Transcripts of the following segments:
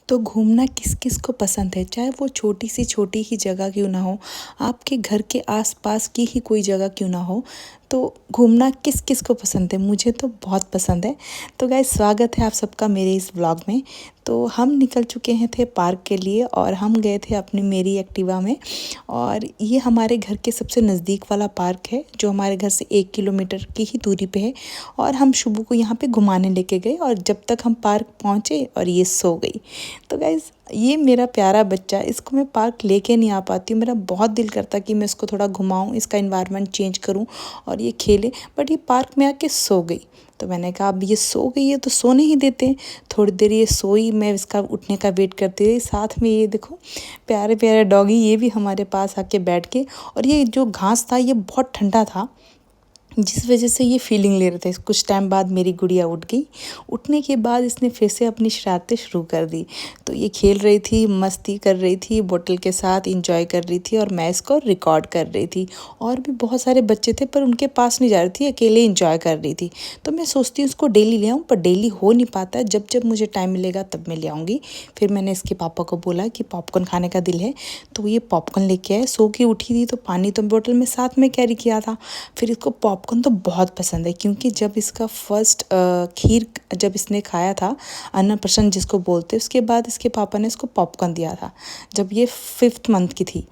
तो घूमना किस किस को पसंद है, चाहे वो छोटी सी छोटी ही जगह क्यों ना हो, आपके घर के आसपास की ही कोई जगह क्यों ना हो। तो घूमना किस किस को पसंद है, मुझे तो बहुत पसंद है। तो गाइस, स्वागत है आप सबका मेरे इस व्लॉग में। तो हम निकल चुके हैं थे पार्क के लिए और हम गए थे अपनी मेरी एक्टिवा में। और ये हमारे घर के सबसे नज़दीक वाला पार्क है, जो हमारे घर से 1 किलोमीटर की ही दूरी पे है। और हम शुभू को यहाँ पे घुमाने लेके गए और जब तक हम पार्क पहुँचे और ये सो गई। तो गाइज़, ये मेरा प्यारा बच्चा, इसको मैं पार्क लेके नहीं आ पाती हूँ। मेरा बहुत दिल करता कि मैं इसको थोड़ा घुमाऊँ, इसका इन्वायरमेंट चेंज करूँ और ये खेले, बट ये पार्क में आके सो गई। तो मैंने कहा अब ये सो गई है तो सोने ही देते हैं। थोड़ी देर ये सोई, मैं इसका उठने का वेट करती रही। साथ में ये देखो प्यारे प्यारे डॉगी, ये भी हमारे पास आके बैठ के। और ये जो घास था ये बहुत ठंडा था, जिस वजह से ये फीलिंग ले रहे थे। कुछ टाइम बाद मेरी गुड़िया उठ गई। उठने के बाद इसने फिर से अपनी शरारतें शुरू कर दी। तो ये खेल रही थी, मस्ती कर रही थी, बोतल के साथ इंजॉय कर रही थी और मैं इसको रिकॉर्ड कर रही थी। और भी बहुत सारे बच्चे थे पर उनके पास नहीं जा रही थी, अकेले इंजॉय कर रही थी। तो मैं सोचती हूँ उसको डेली ले आऊँ, पर डेली हो नहीं पाता। जब जब मुझे टाइम मिलेगा तब मैं ले आऊँगी। फिर मैंने इसके पापा को बोला कि पॉपकॉर्न खाने का दिल है, तो ये पॉपकॉर्न लेके आए। सो के उठी थी तो पानी तो बोतल में साथ में कैरी किया था। फिर इसको पॉपकॉर्न तो बहुत पसंद है, क्योंकि जब इसका फर्स्ट खीर जब इसने खाया था, अन्नप्राशन जिसको बोलते हैं, उसके बाद इसके पापा ने इसको पॉपकॉर्न दिया था जब ये 5th मंथ की थी।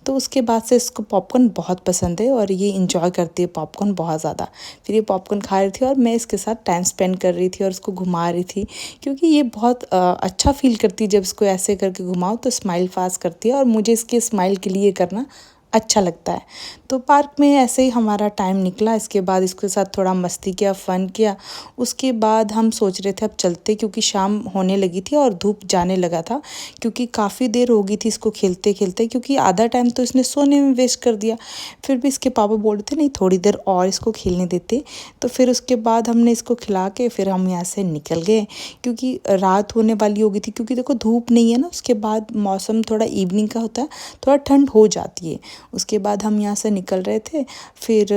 तो उसके बाद से इसको पॉपकॉर्न बहुत पसंद है और ये इंजॉय करती है पॉपकॉर्न बहुत ज़्यादा। फिर ये पॉपकॉर्न खा रही थी और मैं इसके साथ टाइम स्पेंड कर रही थी और उसको घुमा रही थी, क्योंकि ये बहुत अच्छा फील करती है जब इसको ऐसे करके घुमाओ तो स्माइल फास्ट करती है और मुझे इसके स्माइल के लिए करना अच्छा लगता है। तो पार्क में ऐसे ही हमारा टाइम निकला। इसके बाद इसके साथ थोड़ा मस्ती किया, फ़न किया। उसके बाद हम सोच रहे थे अब चलते, क्योंकि शाम होने लगी थी और धूप जाने लगा था, क्योंकि काफ़ी देर हो गई थी इसको खेलते खेलते, क्योंकि आधा टाइम तो इसने सोने में वेस्ट कर दिया। फिर भी इसके पापा बोल रहे थे नहीं, थोड़ी देर और इसको खेलने देते। तो फिर उसके बाद हमने इसको खिला के फिर हम यहाँ से निकल गए, क्योंकि रात होने वाली हो गई थी। क्योंकि देखो धूप नहीं है ना, उसके बाद मौसम थोड़ा इवनिंग का होता है, थोड़ा ठंड हो जाती है। उसके बाद हम यहाँ से निकल रहे थे। फिर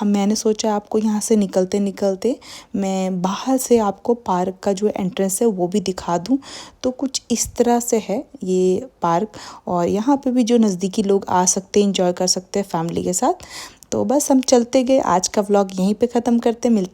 मैंने सोचा आपको यहाँ से निकलते निकलते मैं बाहर से आपको पार्क का जो एंट्रेंस है वो भी दिखा दूँ। तो कुछ इस तरह से है ये पार्क, और यहाँ पे भी जो नज़दीकी लोग आ सकते हैं, इंजॉय कर सकते हैं फैमिली के साथ। तो बस हम चलते गए। आज का व्लॉग यहीं पे ख़त्म करते, मिलते